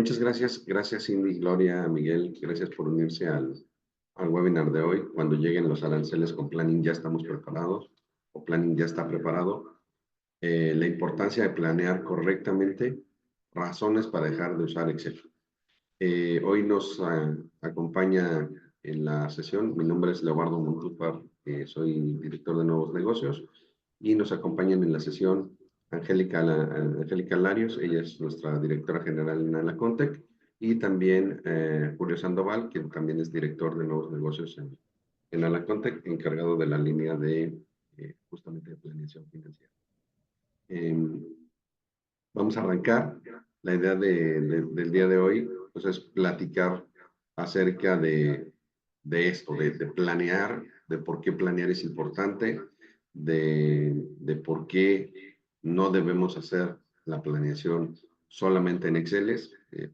Muchas gracias. Gracias, Cindy, Gloria, Miguel. Gracias por unirse al webinar de hoy. Cuando lleguen los aranceles con Planning ya estamos preparados o Planning ya está preparado. La importancia de planear correctamente, razones para dejar de usar Excel. Hoy nos acompaña en la sesión, mi nombre es Leobardo Montúfar, soy director de nuevos negocios, y nos acompañan en la sesión Angélica Larios, ella es nuestra directora general en Alacontec, y también Julio Sandoval, quien también es director de nuevos negocios en Alacontec, encargado de la línea de justamente de planeación financiera. Vamos a arrancar. La idea del día de hoy pues, es platicar acerca de esto, de planear, de por qué planear es importante, de por qué no debemos hacer la planeación solamente en Excel,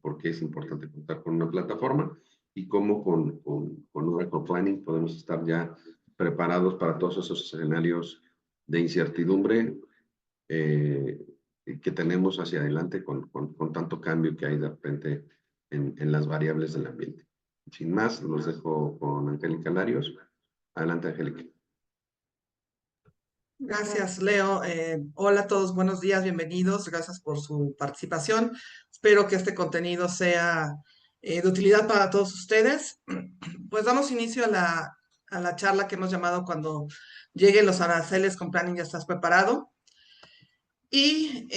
por qué es importante contar con una plataforma y cómo con Oracle Planning podemos estar ya preparados para todos esos escenarios de incertidumbre que tenemos hacia adelante con tanto cambio que hay de repente en las variables del ambiente. Sin más, los dejo con Angélica Larios. Adelante, Angélica. Gracias, Leo. Hola a todos, buenos días, bienvenidos. Gracias por su participación. Espero que este contenido sea de utilidad para todos ustedes. Pues damos inicio a la charla que hemos llamado Cuando lleguen los aranceles con Planning ya estás preparado. Y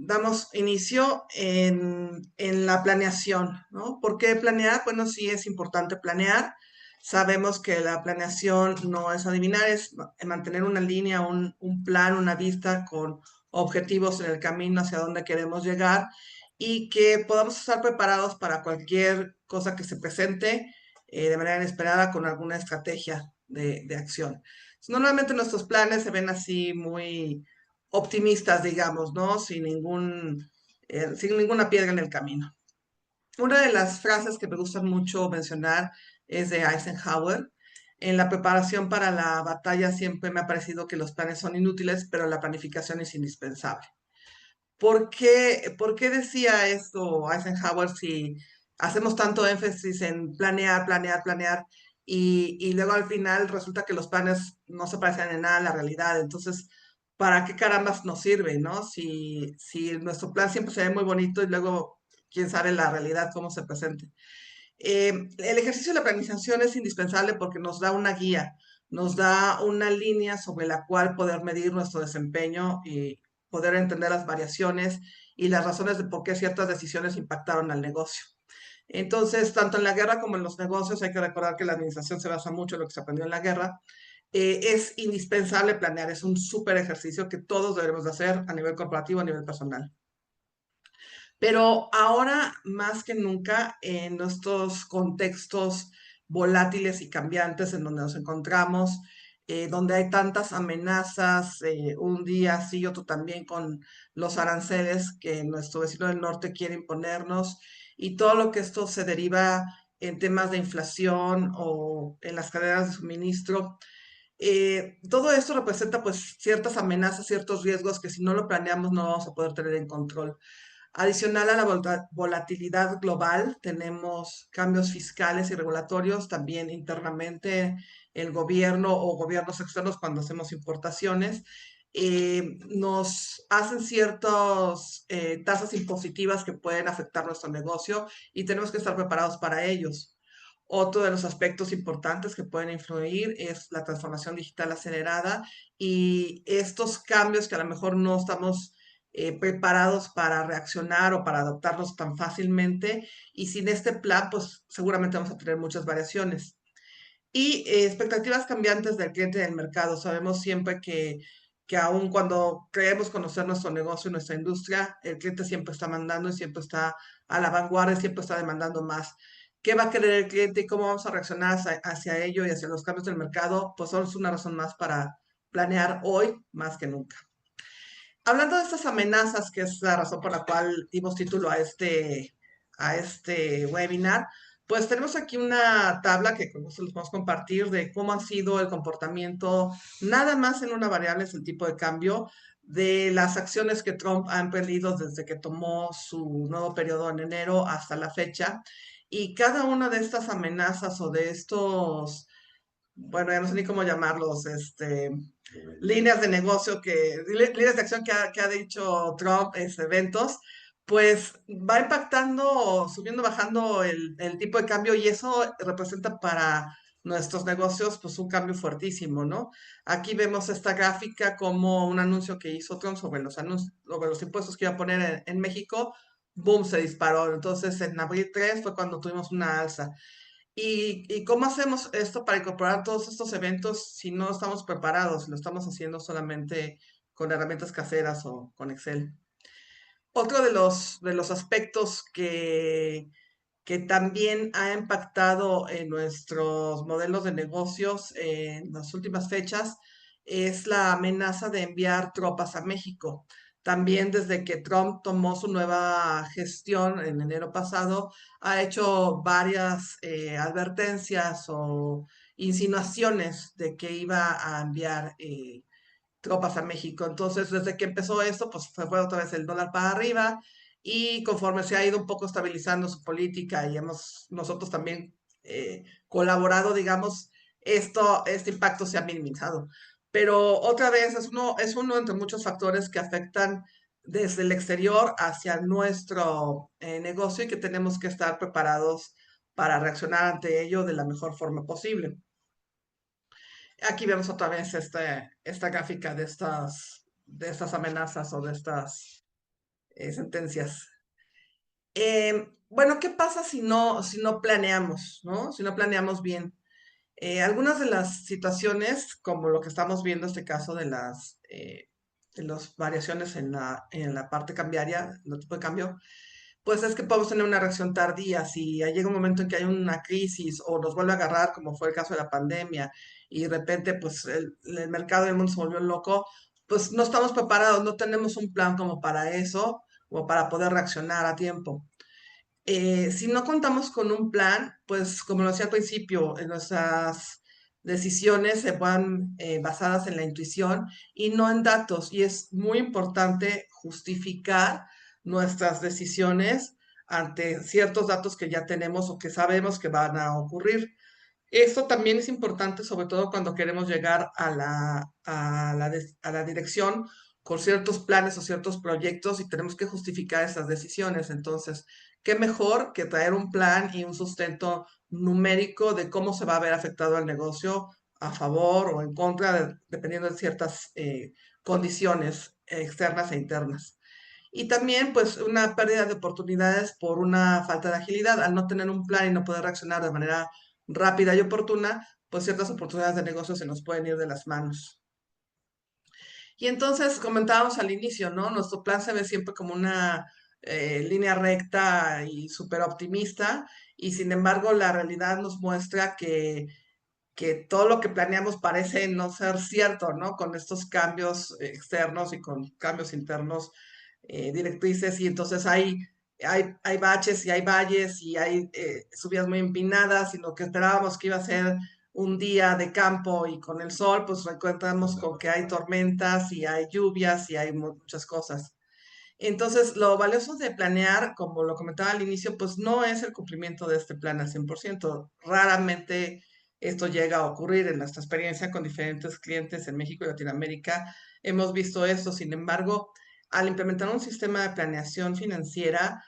damos inicio en la planeación, ¿no? ¿Por qué planear? Bueno, sí es importante planear. Sabemos que la planeación no es adivinar, es mantener una línea, un plan, una vista con objetivos en el camino hacia donde queremos llegar y que podamos estar preparados para cualquier cosa que se presente de manera inesperada con alguna estrategia de acción. Normalmente nuestros planes se ven así muy optimistas, digamos, ¿no? Sin ninguna piedra en el camino. Una de las frases que me gustan mucho mencionar es de Eisenhower. En la preparación para la batalla siempre me ha parecido que los planes son inútiles, pero la planificación es indispensable. ¿Por qué decía esto Eisenhower si hacemos tanto énfasis en planear, planear, planear y luego al final resulta que los planes no se parecen en nada a la realidad? Entonces, ¿para qué carambas nos sirve, no? Si nuestro plan siempre se ve muy bonito y luego quién sabe la realidad cómo se presente. El ejercicio de la planificación es indispensable porque nos da una guía, nos da una línea sobre la cual poder medir nuestro desempeño y poder entender las variaciones y las razones de por qué ciertas decisiones impactaron al negocio. Entonces, tanto en la guerra como en los negocios, hay que recordar que la administración se basa mucho en lo que se aprendió en la guerra. Es indispensable planear, es un súper ejercicio que todos debemos de hacer a nivel corporativo, a nivel personal. Pero ahora, más que nunca, en estos contextos volátiles y cambiantes en donde nos encontramos, donde hay tantas amenazas, un día sí, otro también con los aranceles que nuestro vecino del norte quiere imponernos, y todo lo que esto se deriva en temas de inflación o en las cadenas de suministro. Todo esto representa pues ciertas amenazas, ciertos riesgos que si no lo planeamos no vamos a poder tener en control. Adicional a la volatilidad global, tenemos cambios fiscales y regulatorios, también internamente el gobierno o gobiernos externos cuando hacemos importaciones. Nos hacen ciertas tasas impositivas que pueden afectar nuestro negocio y tenemos que estar preparados para ellos. Otro de los aspectos importantes que pueden influir es la transformación digital acelerada y estos cambios que a lo mejor no estamos preparados para reaccionar o para adaptarlos tan fácilmente, y sin este plan, pues seguramente vamos a tener muchas variaciones. Y expectativas cambiantes del cliente y del mercado. Sabemos siempre que aun cuando creemos conocer nuestro negocio y nuestra industria, el cliente siempre está mandando y siempre está a la vanguardia, siempre está demandando más. ¿Qué va a querer el cliente y cómo vamos a reaccionar hacia ello y hacia los cambios del mercado? Pues son una razón más para planear hoy más que nunca. Hablando de estas amenazas, que es la razón por la cual dimos título a este webinar, pues tenemos aquí una tabla que con gusto les vamos a compartir de cómo ha sido el comportamiento, nada más en una variable es el tipo de cambio, de las acciones que Trump ha emprendido desde que tomó su nuevo periodo en enero hasta la fecha. Y cada una de estas amenazas o de estos, bueno, ya no sé ni cómo llamarlos, líneas de negocio líneas de acción que ha dicho Trump, eventos, pues va impactando, subiendo, bajando el tipo de cambio y eso representa para nuestros negocios pues un cambio fuertísimo, ¿no? Aquí vemos esta gráfica como un anuncio que hizo Trump sobre los impuestos que iba a poner en México, boom, se disparó. Entonces en abril 3 fue cuando tuvimos una alza. ¿Y cómo hacemos esto para incorporar todos estos eventos si no estamos preparados? Lo estamos haciendo solamente con herramientas caseras o con Excel. Otro de los aspectos que también ha impactado en nuestros modelos de negocios en las últimas fechas es la amenaza de enviar tropas a México. También desde que Trump tomó su nueva gestión en enero pasado, ha hecho varias advertencias o insinuaciones de que iba a enviar tropas a México. Entonces, desde que empezó esto, pues se fue otra vez el dólar para arriba y conforme se ha ido un poco estabilizando su política y hemos nosotros también colaborado, digamos, este impacto se ha minimizado. Pero otra vez es uno entre muchos factores que afectan desde el exterior hacia nuestro negocio y que tenemos que estar preparados para reaccionar ante ello de la mejor forma posible. Aquí vemos otra vez esta gráfica de estas amenazas o de estas sentencias. Bueno, ¿qué pasa si no planeamos, ¿no? Si no planeamos bien. Algunas de las situaciones, como lo que estamos viendo, este caso de las variaciones en la parte cambiaria, el tipo de cambio, pues es que podemos tener una reacción tardía. Si ya llega un momento en que hay una crisis o nos vuelve a agarrar, como fue el caso de la pandemia, y de repente pues el mercado del mundo se volvió loco, pues no estamos preparados, no tenemos un plan como para eso o para poder reaccionar a tiempo. Si no contamos con un plan, pues como lo decía al principio, nuestras decisiones se van basadas en la intuición y no en datos. Y es muy importante justificar nuestras decisiones ante ciertos datos que ya tenemos o que sabemos que van a ocurrir. Esto también es importante, sobre todo cuando queremos llegar a la dirección con ciertos planes o ciertos proyectos y tenemos que justificar esas decisiones. Entonces, ¿qué mejor que traer un plan y un sustento numérico de cómo se va a ver afectado el negocio a favor o en contra, dependiendo de ciertas condiciones externas e internas? Y también, pues, una pérdida de oportunidades por una falta de agilidad. Al no tener un plan y no poder reaccionar de manera rápida y oportuna, pues ciertas oportunidades de negocio se nos pueden ir de las manos. Y entonces comentábamos al inicio, ¿no? Nuestro plan se ve siempre como una línea recta y súper optimista, y sin embargo la realidad nos muestra que todo lo que planeamos parece no ser cierto, ¿no? Con estos cambios externos y con cambios internos, directrices, y entonces hay baches y hay valles y hay subidas muy empinadas, y lo que esperábamos que iba a ser un día de campo y con el sol, pues encontramos con que hay tormentas y hay lluvias y hay muchas cosas. Entonces, lo valioso de planear, como lo comentaba al inicio, pues no es el cumplimiento de este plan al 100%. Raramente esto llega a ocurrir en nuestra experiencia con diferentes clientes en México y Latinoamérica. Hemos visto esto, sin embargo, al implementar un sistema de planeación financiera,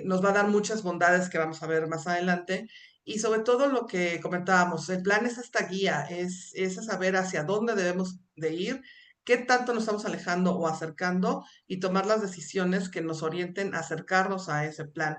nos va a dar muchas bondades que vamos a ver más adelante. Y sobre todo lo que comentábamos, el plan es esta guía, es saber hacia dónde debemos de ir, qué tanto nos estamos alejando o acercando y tomar las decisiones que nos orienten a acercarnos a ese plan.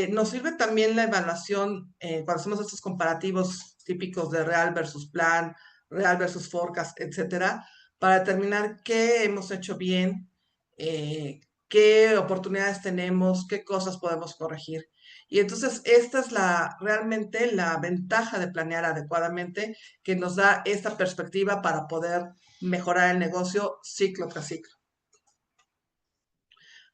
Nos sirve también la evaluación cuando hacemos estos comparativos típicos de real versus plan, real versus forecast, etcétera, para determinar qué hemos hecho bien, qué oportunidades tenemos, qué cosas podemos corregir. Y entonces esta es realmente la ventaja de planear adecuadamente, que nos da esta perspectiva para poder mejorar el negocio ciclo tras ciclo.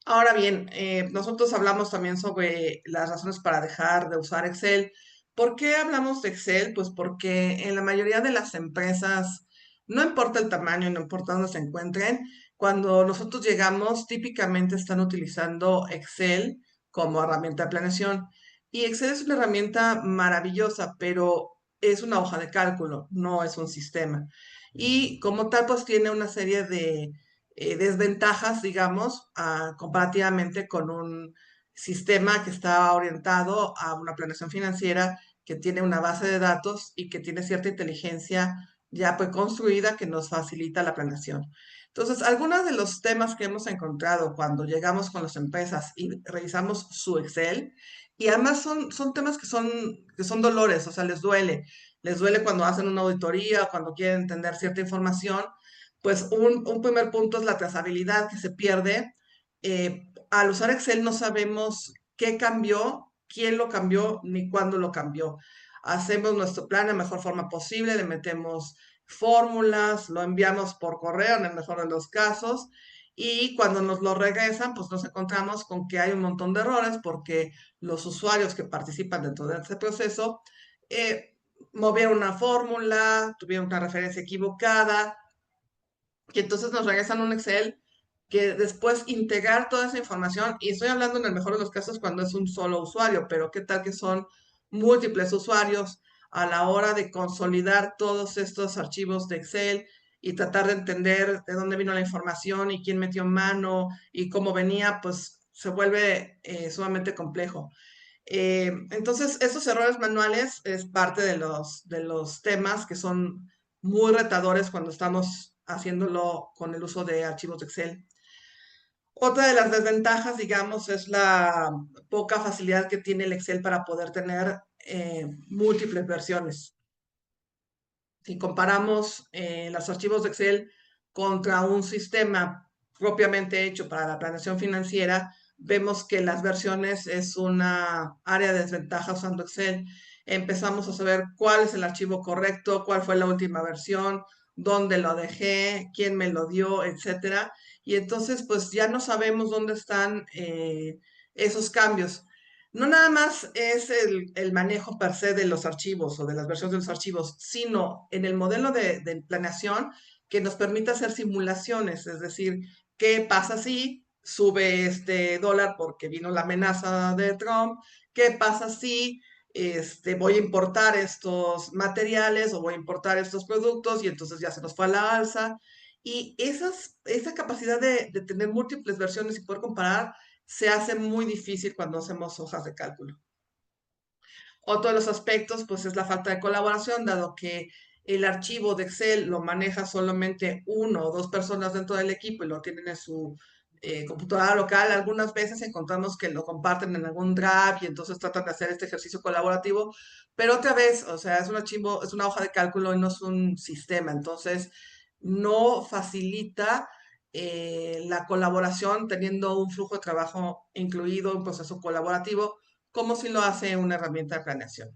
Ahora bien, nosotros hablamos también sobre las razones para dejar de usar Excel. ¿Por qué hablamos de Excel? Pues porque en la mayoría de las empresas, no importa el tamaño, no importa dónde se encuentren, cuando nosotros llegamos, típicamente están utilizando Excel como herramienta de planeación. Y Excel es una herramienta maravillosa, pero es una hoja de cálculo, no es un sistema. Y como tal, pues tiene una serie de desventajas, digamos, comparativamente con un sistema que está orientado a una planeación financiera, que tiene una base de datos y que tiene cierta inteligencia ya pues construida que nos facilita la planeación. Entonces, algunos de los temas que hemos encontrado cuando llegamos con las empresas y revisamos su Excel, y además son temas que son dolores, o sea, les duele cuando hacen una auditoría, cuando quieren entender cierta información, pues un primer punto es la trazabilidad que se pierde. Al usar Excel no sabemos qué cambió, quién lo cambió, ni cuándo lo cambió. Hacemos nuestro plan de la mejor forma posible, le metemos fórmulas, lo enviamos por correo en el mejor de los casos y cuando nos lo regresan, pues nos encontramos con que hay un montón de errores porque los usuarios que participan dentro de este proceso eh, movieron una fórmula, tuvieron una referencia equivocada y entonces nos regresan un Excel que después integrar toda esa información, y estoy hablando en el mejor de los casos cuando es un solo usuario, pero qué tal que son múltiples usuarios a la hora de consolidar todos estos archivos de Excel y tratar de entender de dónde vino la información y quién metió mano y cómo venía, pues se vuelve sumamente complejo. Entonces, esos errores manuales es parte de los temas que son muy retadores cuando estamos haciéndolo con el uso de archivos de Excel. Otra de las desventajas, digamos, es la poca facilidad que tiene el Excel para poder tener múltiples versiones. Si comparamos los archivos de Excel contra un sistema propiamente hecho para la planeación financiera, vemos que las versiones es una área de desventaja usando Excel. Empezamos a saber cuál es el archivo correcto, cuál fue la última versión, dónde lo dejé, quién me lo dio, etcétera. Y entonces, pues ya no sabemos dónde están esos cambios. No nada más es el manejo per se de los archivos o de las versiones de los archivos, sino en el modelo de planeación que nos permite hacer simulaciones, es decir, ¿qué pasa si sube este dólar porque vino la amenaza de Trump? ¿Qué pasa si voy a importar estos materiales o voy a importar estos productos y entonces ya se nos fue a la alza? Y esa capacidad de tener múltiples versiones y poder comparar se hace muy difícil cuando hacemos hojas de cálculo. Otro de los aspectos, pues, es la falta de colaboración, dado que el archivo de Excel lo maneja solamente uno o dos personas dentro del equipo y lo tienen en su computadora local. Algunas veces encontramos que lo comparten en algún Drive y entonces tratan de hacer este ejercicio colaborativo, pero otra vez, o sea, es un archivo, es una hoja de cálculo y no es un sistema, entonces no facilita la colaboración teniendo un flujo de trabajo incluido, un proceso colaborativo como si lo hace una herramienta de planeación.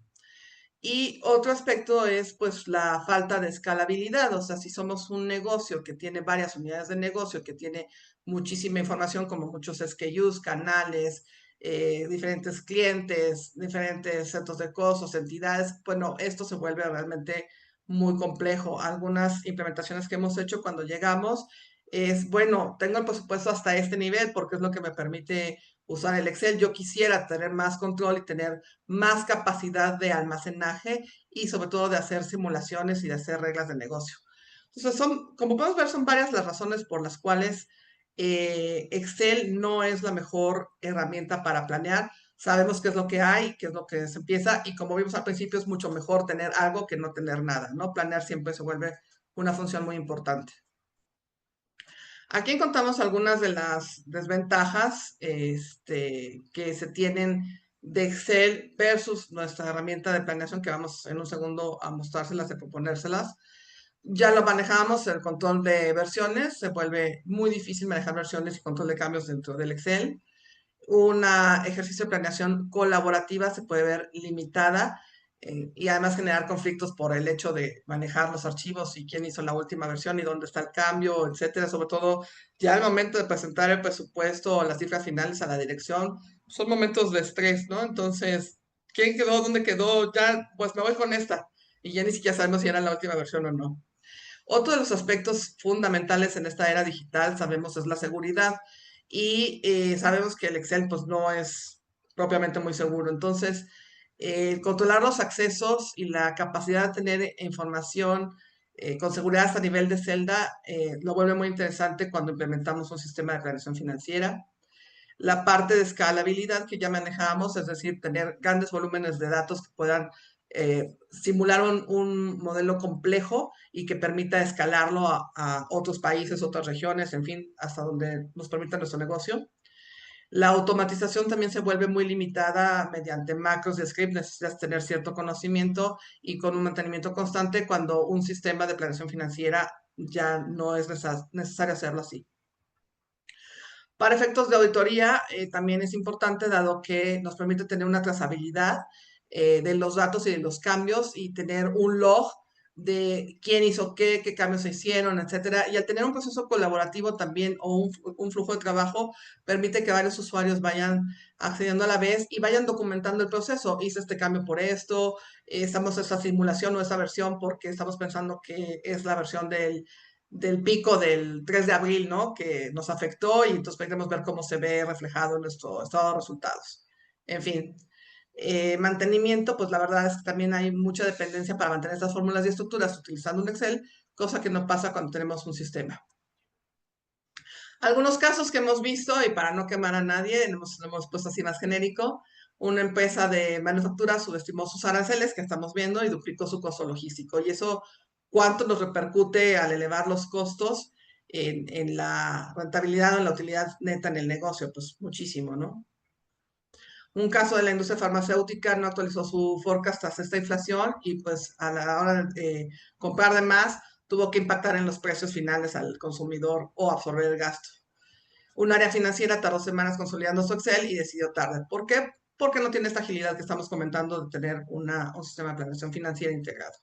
Y otro aspecto es pues la falta de escalabilidad, o sea, si somos un negocio que tiene varias unidades de negocio, que tiene muchísima información como muchos SKUs, canales, diferentes clientes, diferentes centros de costos, entidades, bueno, esto se vuelve realmente muy complejo. Algunas implementaciones que hemos hecho cuando llegamos es, bueno, tengo el presupuesto hasta este nivel porque es lo que me permite usar el Excel. Yo quisiera tener más control y tener más capacidad de almacenaje y sobre todo de hacer simulaciones y de hacer reglas de negocio. Entonces, como podemos ver, son varias las razones por las cuales Excel no es la mejor herramienta para planear. Sabemos qué es lo que hay, qué es lo que se empieza y como vimos al principio es mucho mejor tener algo que no tener nada, ¿no? Planear siempre se vuelve una función muy importante. Aquí encontramos algunas de las desventajas que se tienen de Excel versus nuestra herramienta de planeación, que vamos en un segundo a mostrárselas, y proponérselas. Ya lo manejamos, el control de versiones, se vuelve muy difícil manejar versiones y control de cambios dentro del Excel. Un ejercicio de planeación colaborativa se puede ver limitada y además generar conflictos por el hecho de manejar los archivos y quién hizo la última versión y dónde está el cambio, etcétera. Sobre todo ya al momento de presentar el presupuesto o las cifras finales a la dirección, son momentos de estrés, ¿no? Entonces, ¿quién quedó? ¿Dónde quedó? Ya, pues me voy con esta y ya ni siquiera sabemos si era la última versión o no. Otro de los aspectos fundamentales en esta era digital, sabemos, es la seguridad y sabemos que el Excel pues no es propiamente muy seguro. Entonces, controlar los accesos y la capacidad de tener información con seguridad hasta nivel de celda lo vuelve muy interesante cuando implementamos un sistema de planeación financiera. La parte de escalabilidad que ya manejábamos, es decir, tener grandes volúmenes de datos que puedan simular un modelo complejo y que permita escalarlo a otros países, otras regiones, en fin, hasta donde nos permita nuestro negocio. La automatización también se vuelve muy limitada mediante macros y scripts. Necesitas tener cierto conocimiento y con un mantenimiento constante cuando un sistema de planeación financiera ya no es necesario hacerlo así. Para efectos de auditoría, también es importante, dado que nos permite tener una trazabilidad de los datos y de los cambios y tener un log de quién hizo qué cambios se hicieron, etcétera. Y al tener un proceso colaborativo también o un flujo de trabajo, permite que varios usuarios vayan accediendo a la vez y vayan documentando el proceso. Hice este cambio por esto, estamos en esta simulación o esta versión porque estamos pensando que es la versión del pico del 3 de abril, ¿no? Que nos afectó y entonces queremos ver cómo se ve reflejado en nuestro estado de resultados. En fin, mantenimiento, pues la verdad es que también hay mucha dependencia para mantener estas fórmulas y estructuras utilizando un Excel, cosa que no pasa cuando tenemos un sistema. Algunos casos que hemos visto, y para no quemar a nadie, hemos puesto así más genérico, una empresa de manufactura subestimó sus aranceles que estamos viendo y duplicó su costo logístico. Y eso, ¿cuánto nos repercute al elevar los costos en la rentabilidad o en la utilidad neta en el negocio? Pues muchísimo, ¿no? Un caso de la industria farmacéutica no actualizó su forecast tras esta inflación y pues a la hora de comprar de más tuvo que impactar en los precios finales al consumidor o absorber el gasto. Un área financiera tardó semanas consolidando su Excel y decidió tarde. ¿Por qué? Porque no tiene esta agilidad que estamos comentando de tener un sistema de planeación financiera integrado.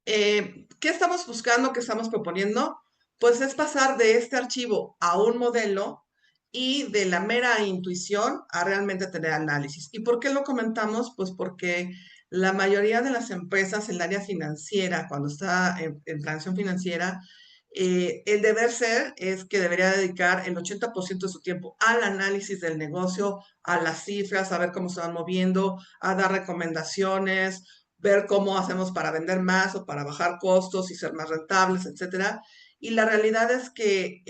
¿Qué estamos buscando? ¿Qué estamos proponiendo? Pues es pasar de este archivo a un modelo y de la mera intuición a realmente tener análisis. ¿Y por qué lo comentamos? Pues porque la mayoría de las empresas en el área financiera, cuando está en planeación financiera, el deber ser es que debería dedicar el 80% de su tiempo al análisis del negocio, a las cifras, a ver cómo se van moviendo, a dar recomendaciones, ver cómo hacemos para vender más o para bajar costos y ser más rentables, etcétera. Y la realidad es que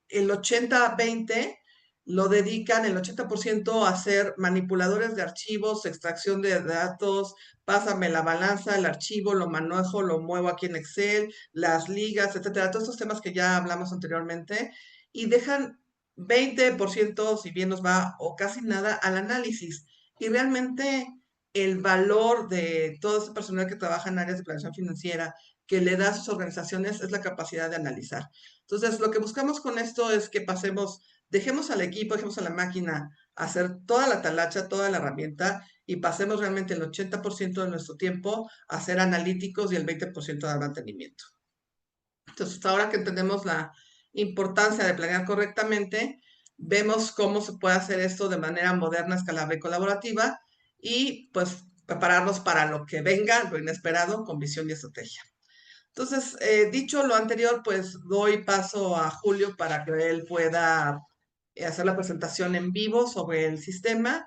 el 80-20 lo dedican el 80% a ser manipuladores de archivos, extracción de datos, pásame la balanza, el archivo, lo manejo, lo muevo aquí en Excel, las ligas, etcétera, todos estos temas que ya hablamos anteriormente, y dejan 20%, si bien nos va, o casi nada, al análisis. Y realmente el valor de todo ese personal que trabaja en áreas de planeación financiera, que le da a sus organizaciones, es la capacidad de analizar. Entonces, lo que buscamos con esto es que pasemos, dejemos al equipo, dejemos a la máquina hacer toda la talacha, toda la herramienta y pasemos realmente el 80% de nuestro tiempo a ser analíticos y el 20% de mantenimiento. Entonces, ahora que entendemos la importancia de planear correctamente, vemos cómo se puede hacer esto de manera moderna, escalable y colaborativa y pues prepararnos para lo que venga, lo inesperado, con visión y estrategia. Entonces, dicho lo anterior, pues doy paso a Julio para que él pueda hacer la presentación en vivo sobre el sistema